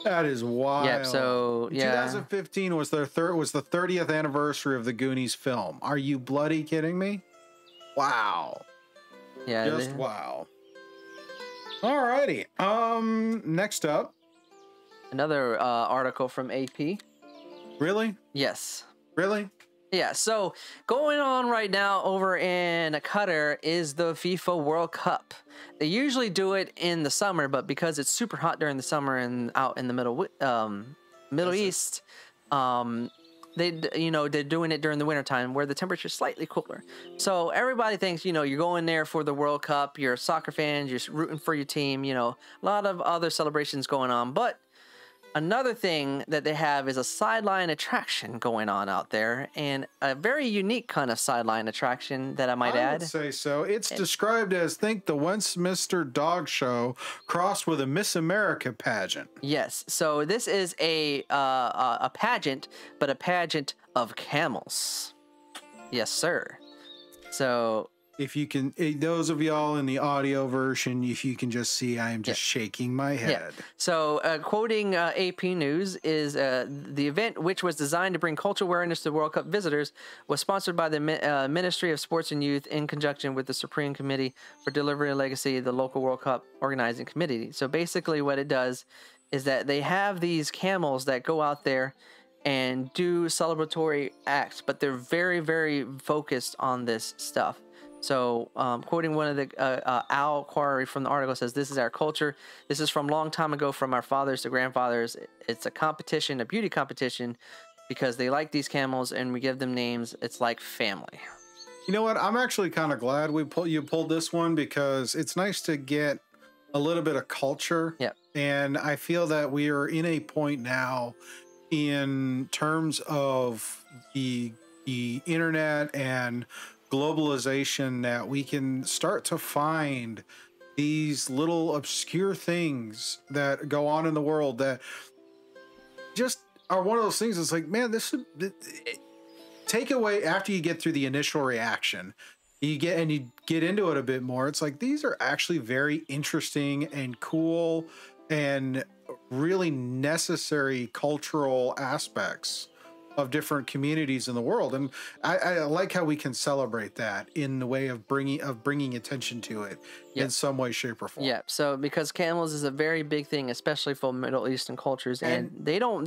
That is wild. Yep, so 2015 was the 30th anniversary of the Goonies film. Are you bloody kidding me? Wow. Yeah. Just wow. Alrighty. Next up. Another article from AP. Really? Yes. Really? Yeah, so going on right now over in Qatar is the FIFA World Cup. They usually do it in the summer, but because it's super hot during the summer and out in the Middle East, they're doing it during the wintertime where the temperature is slightly cooler. So everybody thinks, you know, you're going there for the World Cup, you're a soccer fan, you're rooting for your team, you know, a lot of other celebrations going on. But another thing that they have is a sideline attraction going on out there, and a very unique kind of sideline attraction that I might add. I would say so. It's described as, think the Westminster Dog Show crossed with a Miss America pageant. Yes. So this is a pageant, but a pageant of camels. Yes, sir. So if you can, those of y'all in the audio version, if you can just see, I am just shaking my head. Yeah. So, quoting AP News, is the event, which was designed to bring cultural awareness to World Cup visitors, was sponsored by the Ministry of Sports and Youth in conjunction with the Supreme Committee for Delivery and Legacy, the local World Cup organizing committee. So basically what it does is that they have these camels that go out there and do celebratory acts, but they're very, very focused on this stuff. So, quoting one of the Al Quarry from the article says, "This is our culture. This is from long time ago, from our fathers to grandfathers. It's a competition, a beauty competition, because they like these camels and we give them names. It's like family." You know what? I'm actually kind of glad you pulled this one, because it's nice to get a little bit of culture. Yeah. And I feel that we are in a point now in terms of the internet and globalization that we can start to find these little obscure things that go on in the world that just are one of those things that's like, man, take away after you get through the initial reaction, you get into it a bit more. It's like these are actually very interesting and cool and really necessary cultural aspects of different communities in the world, and I like how we can celebrate that in the way of bringing attention to it in some way, shape, or form. Yeah. So because camels is a very big thing, especially for Middle Eastern cultures, and they don't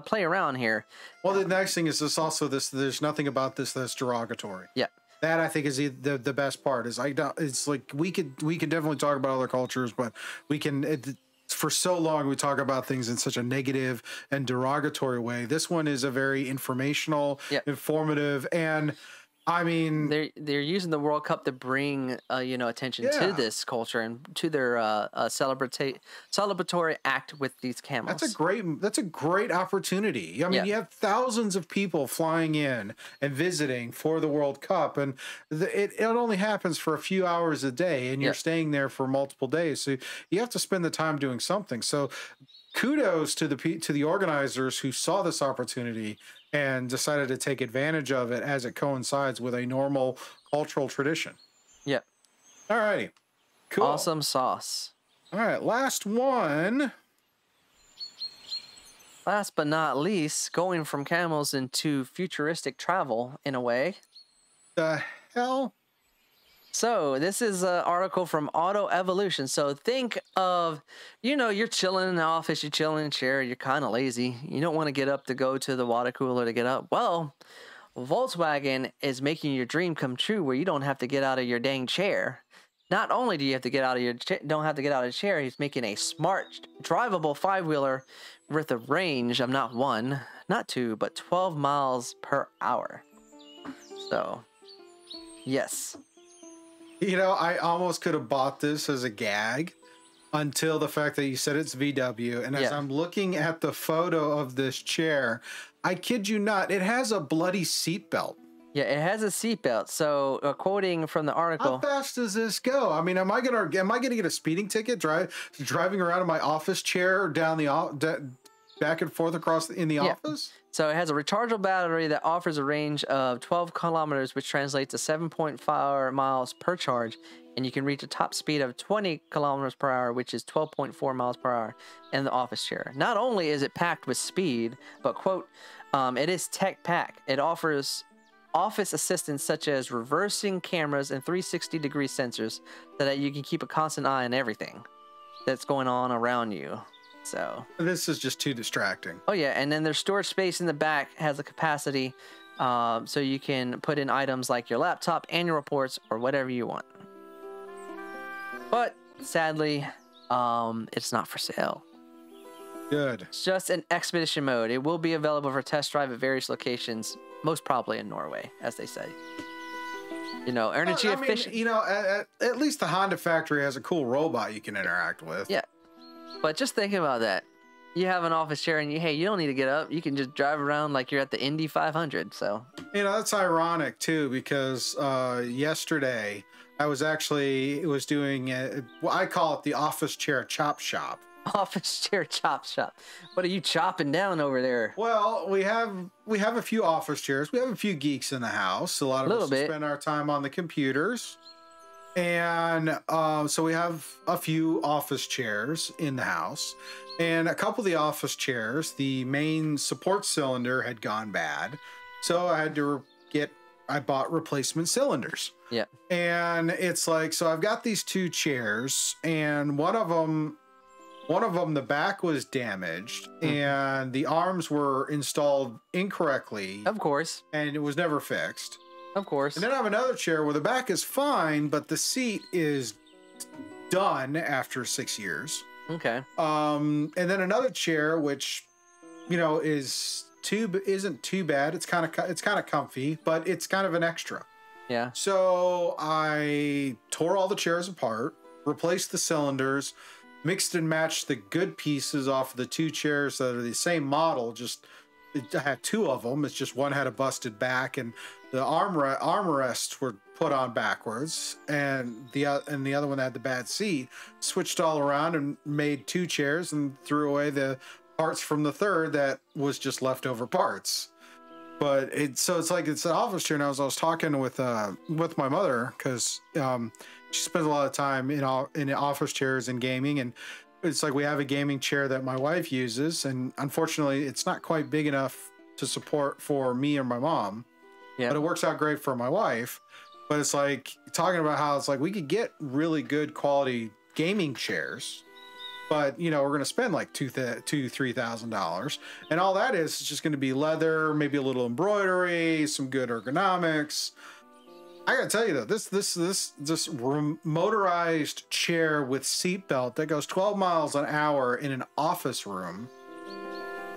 play around here. Well, the next thing is there's nothing about this that's derogatory. Yeah. That I think is the best part. Is it's like we could definitely talk about other cultures, but we can. For so long we talk about things in such a negative and derogatory way. This one is a very informational, informative, and I mean they're using the World Cup to bring attention to this culture and to their celebratory act with these camels. That's a great opportunity. I mean, you have thousands of people flying in and visiting for the World Cup, and it only happens for a few hours a day, and you're staying there for multiple days, so you have to spend the time doing something. So kudos to the organizers who saw this opportunity and decided to take advantage of it as it coincides with a normal cultural tradition. Yep. All righty. Cool. Awesome sauce. All right, last one. Last but not least, going from camels into futuristic travel in a way. The hell? So this is an article from Auto Evolution. So think of, you're chilling in the office, you're chilling in a chair, you're kind of lazy. You don't want to get up to go to the water cooler to get up. Well, Volkswagen is making your dream come true where you don't have to get out of your dang chair. Not only do you have to get out of your don't have to get out of the chair, he's making a smart, drivable five-wheeler with a range of not 1, not 2, but 12 miles per hour. So, yes. I almost could have bought this as a gag until the fact that you said it's VW. And as I'm looking at the photo of this chair, I kid you not, it has a bloody seatbelt. Yeah, it has a seatbelt. So, quoting from the article, how fast does this go? I mean, am I gonna get a speeding ticket driving around in my office chair down back and forth across in the office? So it has a rechargeable battery that offers a range of 12 kilometers, which translates to 7.4 miles per charge. And you can reach a top speed of 20 kilometers per hour, which is 12.4 miles per hour in the office chair. Not only is it packed with speed, but, quote, it is tech pack. It offers office assistance such as reversing cameras and 360-degree sensors so that you can keep a constant eye on everything that's going on around you. So this is just too distracting. Oh yeah, and then their storage space in the back has a capacity, so you can put in items like your laptop, annual reports, or whatever you want. But sadly, it's not for sale. Good. It's just in expedition mode. It will be available for test drive at various locations, most probably in Norway, as they say. Energy efficient. At least the Honda factory has a cool robot you can interact with. Yeah. But just thinking about that, you have an office chair and you don't need to get up. You can just drive around like you're at the Indy 500. So, that's ironic too, because yesterday I was doing I call it the office chair chop shop. Office chair chop shop. What are you chopping down over there? Well, we have a few office chairs. We have a few geeks in the house. A lot of us spend our time on the computers. And so we have a few office chairs in the house, and a couple of the office chairs, the main support cylinder had gone bad. So I had to I bought replacement cylinders. Yeah. And it's like, so I've got these two chairs, and one of them, the back was damaged and the arms were installed incorrectly. Of course. And it was never fixed. Of course. And then I have another chair where the back is fine, but the seat is done after 6 years. Okay. And then another chair, which, isn't too bad. It's kind of comfy, but it's kind of an extra. Yeah. So I tore all the chairs apart, replaced the cylinders, mixed and matched the good pieces off of the two chairs that are the same model. I had two of them. It's just one had a busted back, and the armrests were put on backwards, and the other one had the bad seat. Switched all around and made two chairs, and threw away the parts from the third that was just leftover parts. But it's like it's an office chair. And I was talking with my mother because she spends a lot of time in office chairs and gaming, and it's like we have a gaming chair that my wife uses, and unfortunately, it's not quite big enough to support for me or my mom. Yeah. But it works out great for my wife. But it's like talking about how it's like we could get really good quality gaming chairs, but we're going to spend like $2,000-$3,000, and all that is just going to be leather, maybe a little embroidery, some good ergonomics. I gotta tell you though, this motorized chair with seatbelt that goes 12 miles an hour in an office room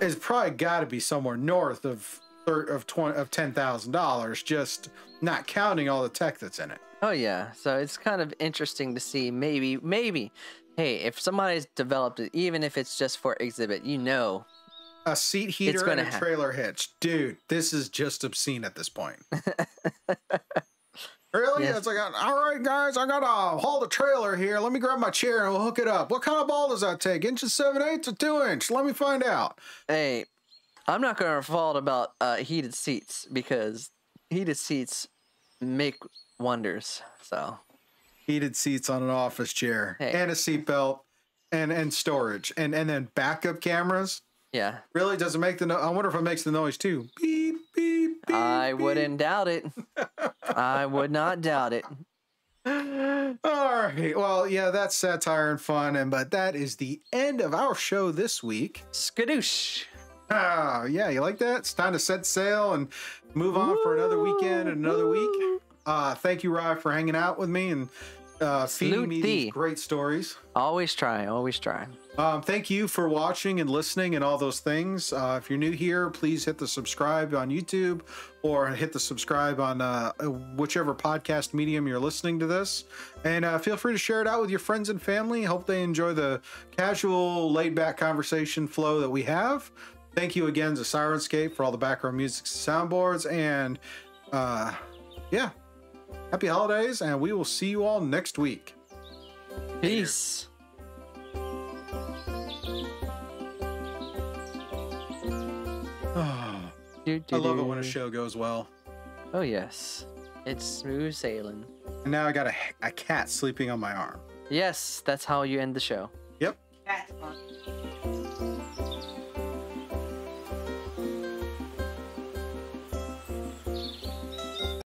is probably got to be somewhere north of $10,000, just not counting all the tech that's in it. Oh yeah, so it's kind of interesting to see. Maybe, hey, if somebody's developed it, even if it's just for exhibit, a seat heater and a trailer hitch, dude. This is just obscene at this point. Really? Yes. It's like, all right, guys, I gotta haul the trailer here. Let me grab my chair and we'll hook it up. What kind of ball does that take? 7/8 or 2-inch? Let me find out. Hey, I'm not gonna fault about heated seats, because heated seats make wonders. So, heated seats on an office chair, and a seatbelt, and storage, and then backup cameras. Yeah. Really? Does it make the I wonder if it makes the noise too. Beep, beep, beep. I wouldn't doubt it. I would not doubt it. All right. Well, yeah, that's satire and fun, but that is the end of our show this week. Skadoosh. Oh, yeah, you like that? It's time to set sail and move on for another weekend and another week. Thank you, Ry, for hanging out with me and feeding me these great stories. Always try. Thank you for watching and listening and all those things. If you're new here, please hit the subscribe on YouTube or hit the subscribe on whichever podcast medium you're listening to this. And feel free to share it out with your friends and family. Hope they enjoy the casual, laid-back conversation flow that we have. Thank you again to Sirenscape for all the background music, soundboards, and yeah. Happy holidays, and we will see you all next week. Peace. I love it when a show goes well. Oh, yes. It's smooth sailing. And now I got a cat sleeping on my arm. Yes, that's how you end the show. Yep. Cat's fun.